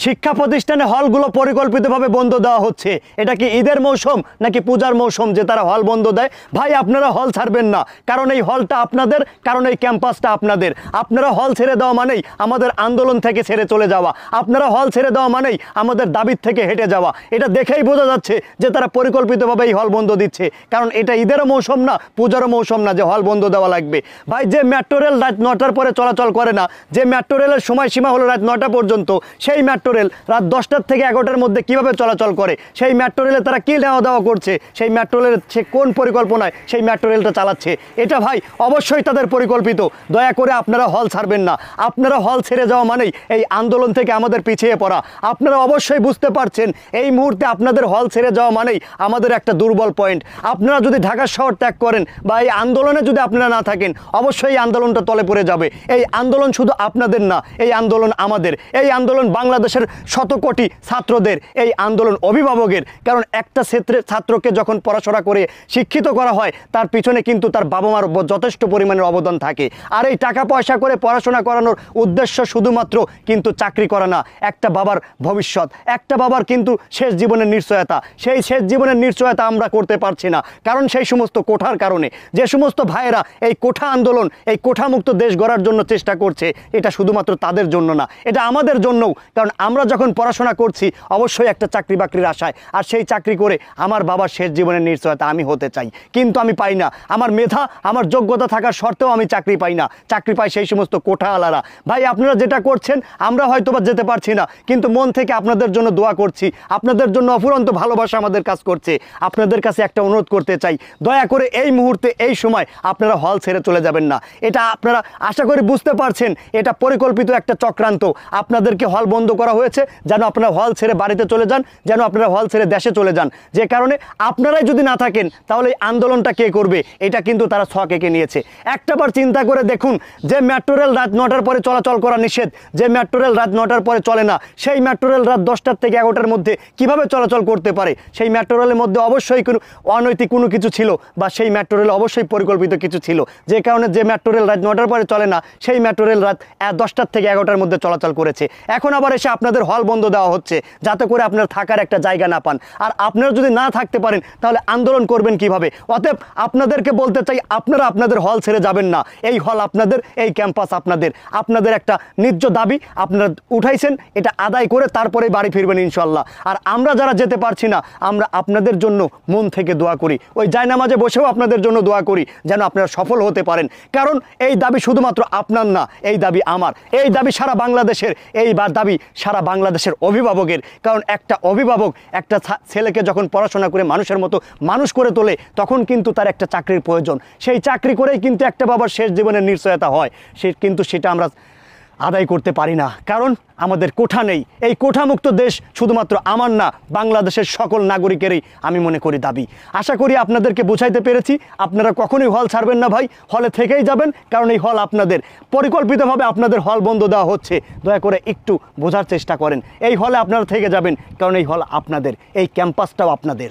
শিক্ষা প্রতিষ্ঠানে হলগুলো পরিকল্পিতভাবে বন্ধ দেওয়া হচ্ছে। এটা কি ঈদের মৌসুম নাকি পূজার মৌসুম যে তারা হল বন্ধ দেয়? ভাই আপনারা হল ছাড়বেন না, কারণ এই হলটা আপনাদের, কারণ এই ক্যাম্পাসটা আপনাদের। আপনারা হল ছেড়ে দেওয়া মানেই আমাদের আন্দোলন থেকে ছেড়ে চলে যাওয়া, আপনারা হল ছেড়ে দেওয়া মানেই আমাদের দাবির থেকে হেঁটে যাওয়া। এটা দেখেই বোঝা যাচ্ছে যে তারা পরিকল্পিতভাবে এই হল বন্ধ দিচ্ছে, কারণ এটা ঈদেরও মৌসুম না, পূজারও মৌসুম না যে হল বন্ধ দেওয়া লাগবে। ভাই যে মেট্রো রেল রাত 9টার পরে চলাচল করে না, যে মেট্রো রেলের সময়সীমা হলো রাত 9টা পর্যন্ত, সেই মেট্রো রেল রাত 10টার থেকে 11টার মধ্যে কিভাবে চলাচল করে? সেই মেট্রো রেলে তারা কী নেওয়া দেওয়া করছে? সেই মেট্রো রেলের সে কোন পরিকল্পনায় সেই মেট্রো রেলটা চালাচ্ছে? এটা ভাই অবশ্যই তাদের পরিকল্পিত। দয়া করে আপনারা হল ছাড়বেন না। আপনারা হল ছেড়ে যাওয়া মানেই এই আন্দোলন থেকে আমাদের পিছিয়ে পড়া। আপনারা অবশ্যই বুঝতে পারছেন এই মুহূর্তে আপনাদের হল ছেড়ে যাওয়া মানেই আমাদের একটা দুর্বল পয়েন্ট। আপনারা যদি ঢাকা শহর ত্যাগ করেন বা এই আন্দোলনে যদি আপনারা না থাকেন, অবশ্যই এই আন্দোলনটা তলে পড়ে যাবে। এই আন্দোলন শুধু আপনাদের না, এই আন্দোলন আমাদের। এই আন্দোলন বাংলাদেশের শত কোটি ছাত্রদের, এই আন্দোলন অভিভাবকের। কারণ একটা ছাত্রকে যখন পড়াশোনা করে শিক্ষিত করা হয়, তার পিছনে কিন্তু তার বাবা মার যথেষ্ট পরিমাণের অবদান থাকে। আর এই টাকা পয়সা করে পড়াশোনা করানোর উদ্দেশ্য শুধুমাত্র কিন্তু চাকরি করা না, একটা বাবার ভবিষ্যৎ, একটা বাবার কিন্তু শেষ জীবনের নিশ্চয়তা। সেই শেষ জীবনের নিশ্চয়তা আমরা করতে পারছি না, কারণ সেই সমস্ত কোঠার কারণে। যে সমস্ত ভাইয়েরা এই কোঠা আন্দোলন, এই কোঠামুক্ত দেশ গড়ার জন্য চেষ্টা করছে, এটা শুধুমাত্র তাদের জন্য না, এটা আমাদের জন্যও। কারণ আমরা যখন পড়াশোনা করছি অবশ্যই একটা চাকরি বাকরির আশায়, আর সেই চাকরি করে আমার বাবার শেষ জীবনের নিশ্চয়তা আমি হতে চাই, কিন্তু আমি পাই না। আমার মেধা, আমার যোগ্যতা থাকার সত্ত্বেও আমি চাকরি পাই না। চাকরি পাই সেই সমস্ত কোঠাওয়ালারা। ভাই আপনারা যেটা করছেন আমরা হয়তো বা যেতে পারছি না, কিন্তু মন থেকে আপনাদের জন্য দোয়া করছি, আপনাদের জন্য অফুরন্ত ভালোবাসা আমাদের কাজ করছে। আপনাদের কাছে একটা অনুরোধ করতে চাই, দয়া করে এই মুহূর্তে এই সময় আপনারা হল ছেড়ে চলে যাবেন না। এটা আপনারা আশা করি বুঝতে পারছেন, এটা পরিকল্পিত একটা চক্রান্ত। আপনাদেরকে হল বন্ধ করা হয়েছে যেন আপনারা হল ছেড়ে বাড়িতে চলে যান, যেন আপনারা হল ছেড়ে দেশে চলে যান। যে কারণে আপনারাই যদি না থাকেন তাহলে এই আন্দোলনটা কে করবে? এটা কিন্তু তারা ছক এঁকে নিয়েছে। একটাবার চিন্তা করে দেখুন, যে মেট্রো রেল রাত 9টার পরে চলাচল করা নিষেধ, যে মেট্রো রেল রাত 9টার পরে চলে না, সেই মেট্রো রেল রাত 10টার থেকে 11টার মধ্যে কিভাবে চলাচল করতে পারে? সেই মেট্রো রেলের মধ্যে অবশ্যই কোনো অনৈতিক কোনো কিছু ছিল, বা সেই মেট্রো রেল অবশ্যই পরিকল্পিত কিছু ছিল। যে কারণে যে মেট্রো রেল রাত 9টার পরে চলে না, সেই মেট্রো রেল রাত 10টার থেকে 11টার মধ্যে চলাচল করেছে। এখন আবার এসে আপনাদের হল বন্ধ দেওয়া হচ্ছে যাতে করে আপনার থাকার একটা জায়গা না পান। আর আপনারা যদি না থাকতে পারেন তাহলে আন্দোলন করবেন কিভাবে? অতএব আপনাদেরকে বলতে চাই, আপনারা আপনাদের হল ছেড়ে যাবেন না। এই হল আপনাদের, এই ক্যাম্পাস আপনাদের। আপনাদের একটা ন্যায্য দাবি আপনারা উঠাইছেন, এটা আদায় করে তারপরেই বাড়ি ফিরবেন ইনশাল্লাহ। আর আমরা যারা যেতে পারছি না, আমরা আপনাদের জন্য মন থেকে দোয়া করি, ওই জায়নামাজে বসেও আপনাদের জন্য দোয়া করি যেন আপনারা সফল হতে পারেন। কারণ এই দাবি শুধুমাত্র আপনার না, এই দাবি আমার, এই দাবি সারা বাংলাদেশের, এই দাবি সারা বাংলাদেশের অভিভাবকের। কারণ একটা অভিভাবক একটা ছেলেকে যখন পড়াশোনা করে মানুষের মতো মানুষ করে তোলে, তখন কিন্তু তার একটা চাকরির প্রয়োজন। সেই চাকরি করেই কিন্তু একটা বাবার শেষ জীবনের নিশ্চয়তা হয়, কিন্তু সেটা আমরা আদায় করতে পারি না, কারণ আমাদের কোঠা নেই। এই কোঠামুক্ত দেশ শুধুমাত্র আমার না, বাংলাদেশের সকল নাগরিকেরই আমি মনে করি দাবি। আশা করি আপনাদেরকে বোঝাইতে পেরেছি। আপনারা কখনোই হল ছাড়বেন না ভাই, হলে থেকেই যাবেন, কারণ এই হল আপনাদের। পরিকল্পিতভাবে আপনাদের হল বন্ধ দেওয়া হচ্ছে, দয়া করে একটু বোঝার চেষ্টা করেন। এই হলে আপনারা থেকে যাবেন, কারণ এই হল আপনাদের, এই ক্যাম্পাসটাও আপনাদের।